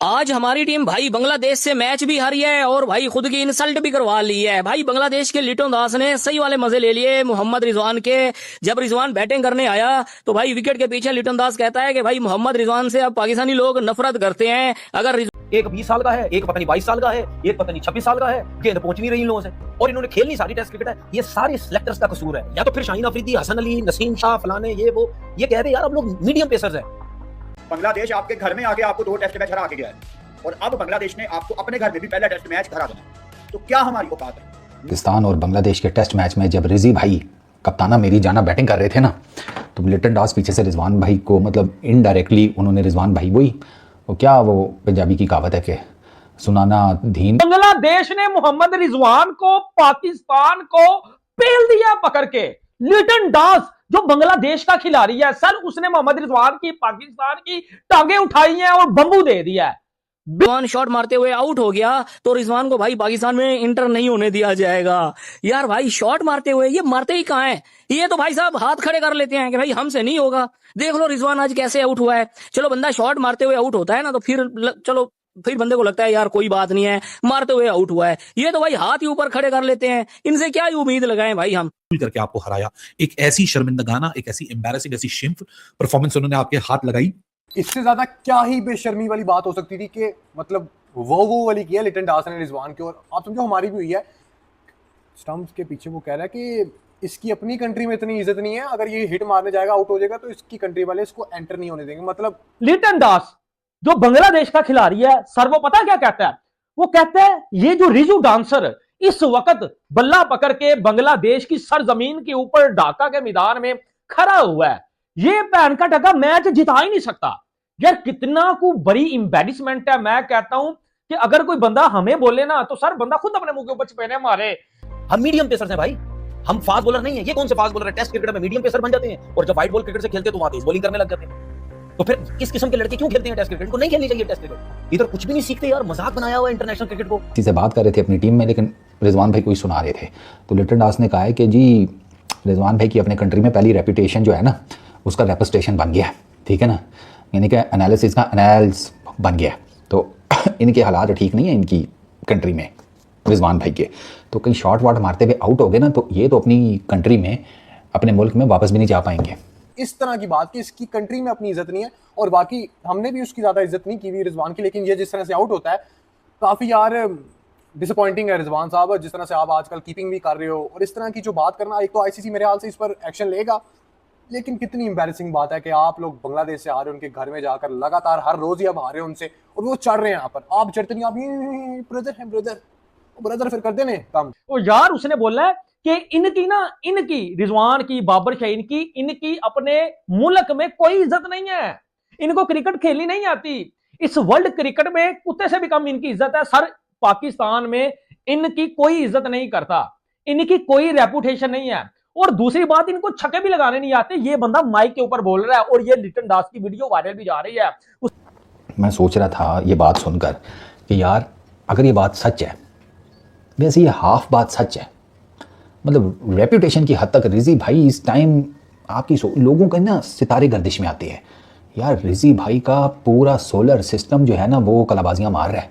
आज हमारी टीम भाई बांग्लादेश से मैच भी हारी है और भाई खुद की इंसल्ट भी करवा ली है। भाई बांग्लादेश के लिटन दास ने सही वाले मजे ले लिए मोहम्मद रिजवान के। जब रिजवान बैटिंग करने आया तो भाई विकेट के पीछे लिटन दास कहता है कि भाई मोहम्मद रिजवान से अब पाकिस्तानी लोग नफरत करते हैं। अगर एक 20 साल का है, एक पता नहीं 22 साल का है, एक पता नहीं 26 साल का है, गेंद पहुंच नहीं रही इन लोगों से और इन्होंने खेलनी सारी टेस्ट क्रिकेट है। ये सारे सिलेक्टर्स का कसूर है, या तो फिर शाहीन अफरीदी, हसन अली, नसीम शाह, फलाने ये वो ये कह रहे यार हम लोग मीडियम पेसर्स हैं। बांग्लादेश आपके घर में आके आपको 2 टेस्ट मैच हरा के गया है और अब बांग्लादेश ने आपको अपने घर में भी पहला टेस्ट मैच हरा देना, तो क्या हमारी औकात है? पाकिस्तान और बांग्लादेश के टेस्ट मैच में जब रिजी भाई कप्ताना मेरी जाना बैटिंग कर रहे थे ना, तो लिटन दास पीछे से रिजवान भाई को मतलब इनडायरेक्टली उन्होंने रिजवान भाई वही वो क्या वो पंजाबी की कहावत है कि सुनाना धीन। बांग्लादेश ने मोहम्मद रिजवान को पाकिस्तान को पेल दिया पकड़ के। लिटन दास जो बांग्लादेश का खिलाड़ी है सर, उसने मोहम्मद रिजवान की पाकिस्तान की टांगे उठाई हैं और बंबू दे दिया है। रिजवान शॉट मारते हुए आउट हो गया तो रिजवान को भाई पाकिस्तान में इंटर नहीं होने दिया जाएगा। यार भाई शॉट मारते हुए ये मारते ही कहां है, ये तो भाई साहब हाथ खड़े कर लेते हैं कि भाई हमसे नहीं होगा। देख लो रिजवान आज कैसे आउट हुआ है। चलो बंदा शॉट मारते हुए आउट होता है ना तो फिर बंदे को लगता है यार कोई बात नहीं है, मारते हुए आउट हुआ है। ये तो भाई हाथ ही ऊपर खड़े कर लेते हैं, इनसे क्या ही उम्मीद लगाएं भाई हम। करके आपको हराया, एक ऐसी शर्मिंदगाना, एक ऐसी एम्बैरेसिंग, ऐसी शिम्फ परफॉर्मेंस उन्होंने आपके हाथ लगाई। इससे ज्यादा क्या ही बेशर्मी वाली बात हो सकती थी कि मतलब वो वाली किया लिटन दास ने रिजवान की, और आप समझो हमारी भी हुई है। स्टंप्स के पीछे वो कह रहा है कि इसकी अपनी कंट्री में इतनी इज्जत नहीं है, अगर ये हिट मारने जाएगा आउट हो जाएगा तो इसकी कंट्री वाले इसको एंटर नहीं होने देंगे। मतलब लिटन दास जो बांग्लादेश का खिलाड़ी है सर, वो पता क्या कहता है? वो कहता है ये जो रिजू डांसर इस वक्त बल्ला पकड़ के बांग्लादेश की सरजमीन के ऊपर ढाका के मैदान में खड़ा हुआ है, ये पैन का टका मैच जिता ही नहीं सकता। यार कितना को बड़ी इंबेडिसमेंट है। मैं कहता हूं कि अगर कोई बंदा हमें बोले ना तो सर बंदा खुद अपने मुंह के ऊपर चपेने मारे। हम मीडियम पेसर्स हैं भाई, हम फास्ट बॉलर नहीं है। ये कौन से फास्ट बॉलर है? टेस्ट क्रिकेट में मीडियम पेसर बन जाते हैं और जब व्हाइट बॉल क्रिकेट से खेलते हैं तो वहां तेज बॉलिंग करने लग जाते हैं। तो फिर इस किस्म के लड़के क्यों खेलते हैं टेस्ट क्रिकेट? को नहीं खेलनी चाहिए टेस्ट क्रिकेट। इधर कुछ भी नहीं सीखते यार, मजाक बनाया हुआ इंटरनेशनल क्रिकेट को। किसी से बात कर रहे थे अपनी टीम में, लेकिन रिजवान भाई को ही सुना रहे थे, तो लिटन दास ने कहा है कि जी रिजवान भाई की अपने कंट्री में पहली रेपुटेशन जो है ना उसका रेपुटेशन बन गया है, ठीक है ना, यानी कि एनालिसिस का एनालिस बन गया है। तो इनके हालात ठीक नहीं है इनकी कंट्री में रिजवान भाई के, तो कहीं शॉट वाट मारते हुए आउट हो गए ना तो ये तो अपनी कंट्री में अपने मुल्क में वापस भी नहीं जा पाएंगे। इस तरह की बात कि इसकी कंट्री में अपनी इज्जत नहीं है, और बाकी हमने भी उसकी ज्यादा इज्जत नहीं की हुई रिजवान की, लेकिन ये जिस तरह से आउट होता है काफी यार डिसअपॉइंटिंग है रिजवान साहब। जिस तरह से आप आजकल कीपिंग भी कर रहे हो और इस तरह की जो बात करना, एक तो आईसीसी मेरे ख्याल से इस पर एक्शन लेगा, लेकिन कितनी एम्बैरेसिंग बात है कि आप लोग बांग्लादेश से आ रहे हो, उनके घर में जाकर लगातार हर रोज ही आप आ रहे हो उनसे और वो चढ़ रहे हैं यहाँ पर, आप चढ़ते नहीं, आप ब्रदर है ब्रदर फिर कर देने काम। तो यार उसने बोला है कि इनकी रिजवान की, बाबर शाहीन की, इनकी अपने मुल्क में कोई इज्जत नहीं है, इनको क्रिकेट खेलनी नहीं आती। इस वर्ल्ड क्रिकेट में कुत्ते से भी कम इनकी इज्जत है सर। पाकिस्तान में इनकी कोई इज्जत नहीं करता, इनकी कोई रेपुटेशन नहीं है, और दूसरी बात इनको छक्के भी लगाने नहीं आते। ये बंदा माइक के ऊपर बोल रहा है और ये लिटन दास की वीडियो वायरल भी जा रही है। मैं सोच रहा था ये बात सुनकर कि यार अगर ये बात सच है, वैसे ये हाफ बात सच है, मतलब रेपुटेशन की हद तक रिजी भाई इस टाइम आपकी लोगों के ना सितारे गर्दिश में आते हैं। यार रिजी भाई का पूरा सोलर सिस्टम जो है ना वो कलाबाजियां मार रहा है,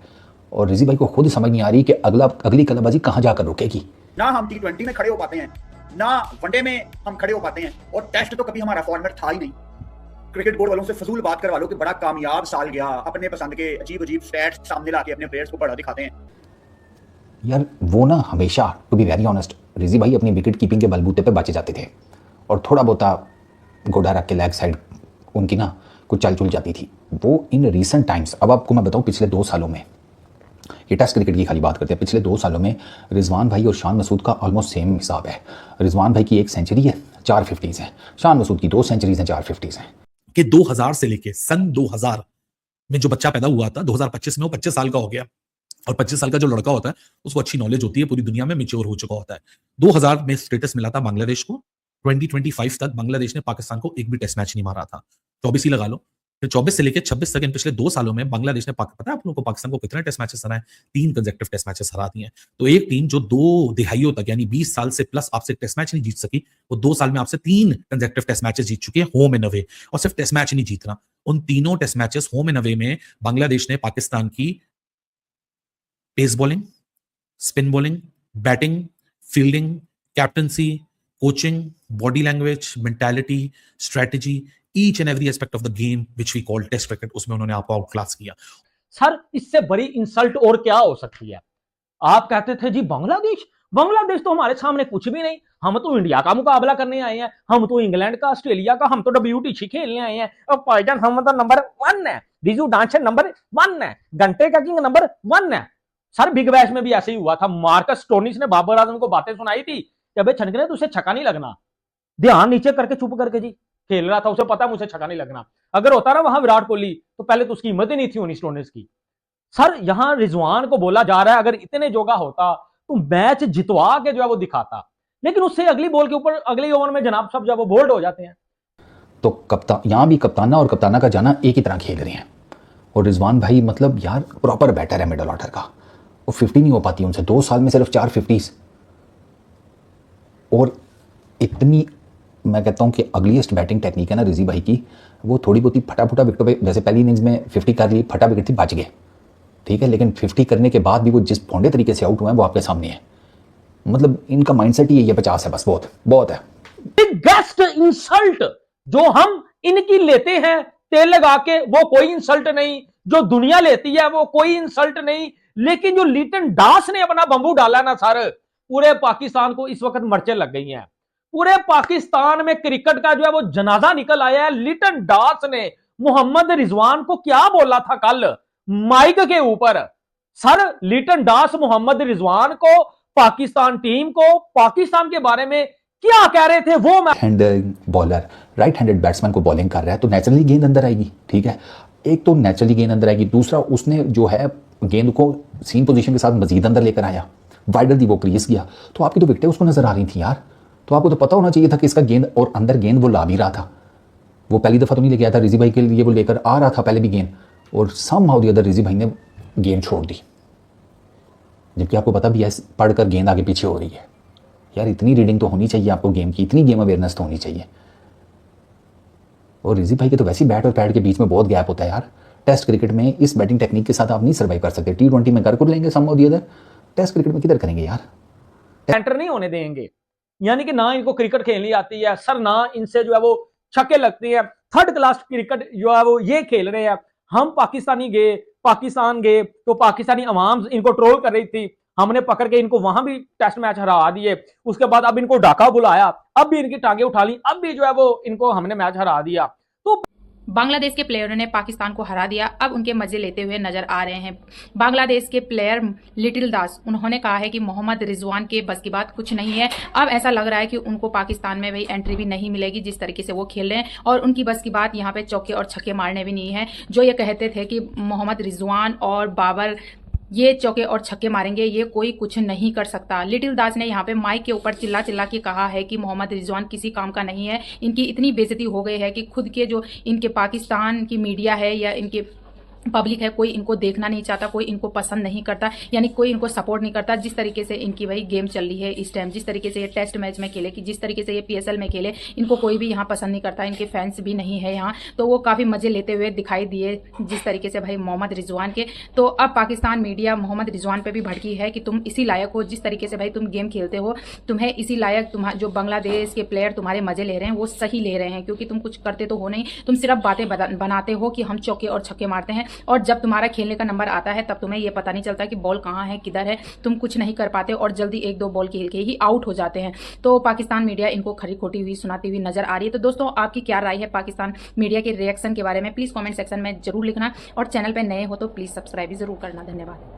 और रिजी भाई को खुद समझ नहीं आ रही कि अगली कलाबाजी कहाँ जाकर रुकेगी। ना हम T20 में खड़े हो पाते हैं, ना वनडे में हम खड़े हो पाते हैं, और टेस्ट तो कभी हमारा फॉर्मेट था ही नहीं। क्रिकेट बोर्ड वालों से फजूल बात करवा लो कि बड़ा कामयाब साल गया, अपने पसंद के अजीब स्टैट्स सामने लाके अपने प्लेयर्स को बड़ा दिखाते हैं। यार वो ना हमेशा, to be very honest, Riji भाई अपनी विकेट कीपिंग के बलबूते पे बचे जाते थे, और थोड़ा बहुत गोडा रख के लेग साइड उनकी ना कुछ चल चुल जाती थी। वो इन रीसेंट टाइम्स, अब आपको मैं बताऊं पिछले 2 सालों में, ये टेस्ट क्रिकेट की खाली बात करते हैं, पिछले 2 सालों में रिजवान भाई और शान मसूद का ऑलमोस्ट सेम हिसाब है। रिजवान भाई की 1 सेंचुरी है, 4 50s हैं, शान मसूद की 2 सेंचुरीज हैं, 4 50s हैं। कि 2000 से लेके सन 2000 में जो बच्चा पैदा हुआ था, 2025 में वो 25 साल का हो गया, और 25 साल का जो लड़का होता है उसको अच्छी नॉलेज होती है, पूरी दुनिया में मैच्योर हो चुका होता है। 2000 में स्टेटस मिला था बांग्लादेश को, 2025 तक बांग्लादेश ने पाकिस्तान को एक भी टेस्ट मैच नहीं मारा था। 24 ही लगा लो, फिर 24 से लेकर 26 तक इन पिछले 2 सालों में बांग्लादेश ने पता है आप लोगों को पाकिस्तान को कितने टेस्ट मैचेस हराए? 3 कंसेक्टिव टेस्ट मैचेस हरा दिए। तो एक टीम जो 2 दिहाइयों तक यानी 20 साल से प्लस आपसे टेस्ट मैच नहीं जीत सकी, वो 2 साल में आपसे 3 कंसेक्टिव टेस्ट मैचेस जीत चुकी है, होम एंड अवे, और सिर्फ टेस्ट मैच नहीं जीतना, उन तीनों test matches home and away में बांग्लादेश ने पाकिस्तान की pace bowling, spin bowling, batting, fielding, captaincy, coaching, body language, mentality, strategy, each and every aspect of the game which we call test cricket, उसमें उन्होंने आपको आउट क्लास किया। Sir इससे बड़ी insult और क्या हो सकती है? आप कहते थे जी बांग्लादेश, बांग्लादेश तो हमारे सामने कुछ भी नहीं, हम तो इंडिया का मुकाबला करने आए हैं, हम तो इंग्लैंड का, ऑस्ट्रेलिया का, हम तो WTC खेलने आए हैं। अब भाईजान हम तो नंबर 1 है, रिजू डांसर नंबर 1 है, घंटे का किंग नंबर 1 है। सर बिग बैश में भी ऐसे ही हुआ था, मार्कस स्टोनिस ने बाबर आजम को बातें सुनाई थी कि अबे छनकने तुझे छक्का नहीं लगना, ध्यान नीचे करके चुप करके जी खेल रहा था, उसे पता मुझे छक्का नहीं लगना। अगर होता ना वहां विराट कोहली तो पहले तो उसकी हिम्मत ही नहीं थी होनी स्टोनिस की। सर यहां रिजवान को बोला जा रहा है अगर इतने जोगा होता तो मैच जितवा के जो है वो दिखाता, लेकिन उससे अगली बॉल के ऊपर अगले ओवर में जनाब साहब जब वो बोल्ड हो जाते हैं। तो कप्तान यहाँ भी कप्ताना और कप्ताना का जाना एक ही तरह खेल रहे हैं। और रिजवान भाई मतलब यार प्रॉपर बैटर है मिडल ऑर्डर का, वो 50 नहीं हो पाती उनसे, 2 साल में सिर्फ 4 50s। और इतनी मैं कहता हूँ कि अगलीस्ट बैटिंग टेक्निक है ना रिजी भाई की, वो थोड़ी बहुत ही फटाफटा विकेटों पे, जैसे पहली इनिंग्स में 50 कर ली, फटा विकेट थी, बच गए, ठीक है, लेकिन 50 करने के बाद भी वो जिस भोंडे तरीके से आउट हुए हैं वो आपके सामने है। मतलब इनका माइंडसेट ही ये 50 है, बस बहुत बहुत है। बिगेस्ट इंसल्ट जो हम इनकी लेते हैं तेल लगा के, वो कोई इंसल्ट नहीं, जो दुनिया लेती है वो कोई इंसल्ट नहीं, लेकिन जो लिटन दास ने अपना बंबू डाला ना सर, पूरे पाकिस्तान को इस वक्त मर्चें लग गई हैं। पूरे पाकिस्तान में क्रिकेट का जो है वो जनाजा निकल आया है। लिटन दास ने मोहम्मद रिजवान को क्या बोला था कल माइक के ऊपर? सर लिटन दास मोहम्मद रिजवान को, पाकिस्तान टीम को, पाकिस्तान के बारे में क्या कह रहे थे वो? Hand bowler right handed batsman को बॉलिंग कर रहा है तो नेचुरली गेंद अंदर आएगी, ठीक है, एक तो नेचुरली गेंद अंदर आएगी, दूसरा उसने जो है गेंद को सीन पोजीशन के साथ मजीद अंदर लेकर आया, वाइडर दी वो क्रीज किया, तो आपकी तो विकेटें उसको नजर आ रही थी यार। तो आपको तो पता होना चाहिए था कि इसका गेंद और अंदर गेंद वो ला भी रहा था, वो पहली दफा तो नहीं लेके आया था, रिजी भाई के लिए वो लेकर आ रहा था पहले भी गेंद, और समहाउ द अदर रिजी भाई ने गेंद छोड़ दी, जबकि आपको पता भी है पढ़कर गेंद आगे पीछे हो रही है। यार इतनी रीडिंग तो होनी चाहिए आपको गेम की, इतनी गेम अवेयरनेस तो होनी चाहिए। और रिजी भाई के तो वैसे ही बैट और पैड के बीच में बहुत गैप होता है यार। टेस्ट क्रिकेट में इस बैटिंग टेक्निक के साथ आप नहीं सर्वाइव कर सकते। T20 में कर लेंगे somehow the other, test cricket में किधर करेंगे यार? एंटर नहीं होने देंगे, यानी कि ना इनको क्रिकेट खेलनी आती है सर, ना इनसे जो है वो छक्के लगते हैं। थर्ड क्लास क्रिकेट जो है वो ये खेल रहे हैं। हम पाकिस्तान गए तो पाकिस्तानी अवाम इनको ट्रोल कर रही थी, हमने पकड़ के इनको वहां भी टेस्ट मैच हरा दिए, उसके बाद अब इनको ढाका बुलाया, अब भी इनकी टांगे उठा ली, अब भी जो है वो इनको हमने मैच हरा दिया। तो बांग्लादेश के प्लेयरों ने पाकिस्तान को हरा दिया, अब उनके मजे लेते हुए नजर आ रहे हैं बांग्लादेश के प्लेयर लिटिल दास। उन्होंने कहा है कि मोहम्मद रिजवान के बस की बात कुछ नहीं है। अब ऐसा लग रहा है कि उनको पाकिस्तान में वही एंट्री भी नहीं मिलेगी जिस तरीके से वो खेल रहे हैं, और उनकी बस की बात यहाँ पे चौके और छक्के मारने भी नहीं है। जो ये कहते थे कि मोहम्मद रिजवान और बाबर ये चौके और छक्के मारेंगे, ये कोई कुछ नहीं कर सकता। लिटिल दास ने यहाँ पे माइक के ऊपर चिल्ला चिल्ला के कहा है कि मोहम्मद रिजवान किसी काम का नहीं है। इनकी इतनी बेइज्जती हो गई है कि खुद के जो इनके पाकिस्तान की मीडिया है या इनके पब्लिक है, कोई इनको देखना नहीं चाहता, कोई इनको पसंद नहीं करता, यानी कोई इनको सपोर्ट नहीं करता। जिस तरीके से इनकी वही गेम चल रही है इस टाइम, जिस तरीके से ये टेस्ट मैच में खेले, कि जिस तरीके से ये PSL में खेले, इनको कोई भी यहाँ पसंद नहीं करता, इनके फैंस भी नहीं है यहाँ। तो वो काफ़ी मजे लेते हुए दिखाई दिए जिस तरीके से भाई मोहम्मद रिजवान के। तो अब पाकिस्तान मीडिया मोहम्मद रिजवान पर भी भड़की है कि तुम इसी लायक हो, जिस तरीके से भाई तुम गेम खेलते हो, तुम्हें इसी लायक, जो बांग्लादेश के प्लेयर तुम्हारे मजे ले रहे हैं वो सही ले रहे हैं, क्योंकि तुम कुछ करते तो हो नहीं, तुम सिर्फ बातें बनाते हो कि हम चौके और छक्के मारते हैं, और जब तुम्हारा खेलने का नंबर आता है तब तुम्हें यह पता नहीं चलता कि बॉल कहाँ है, किधर है, तुम कुछ नहीं कर पाते और जल्दी 1-2 बॉल खेल के ही आउट हो जाते हैं। तो पाकिस्तान मीडिया इनको खरी खोटी हुई सुनाती हुई नजर आ रही है। तो दोस्तों आपकी क्या राय है पाकिस्तान मीडिया के रिएक्शन के बारे में? प्लीज कमेंट सेक्शन में जरूर लिखना, और चैनल पर नए हो तो प्लीज सब्सक्राइब भी जरूर करना। धन्यवाद।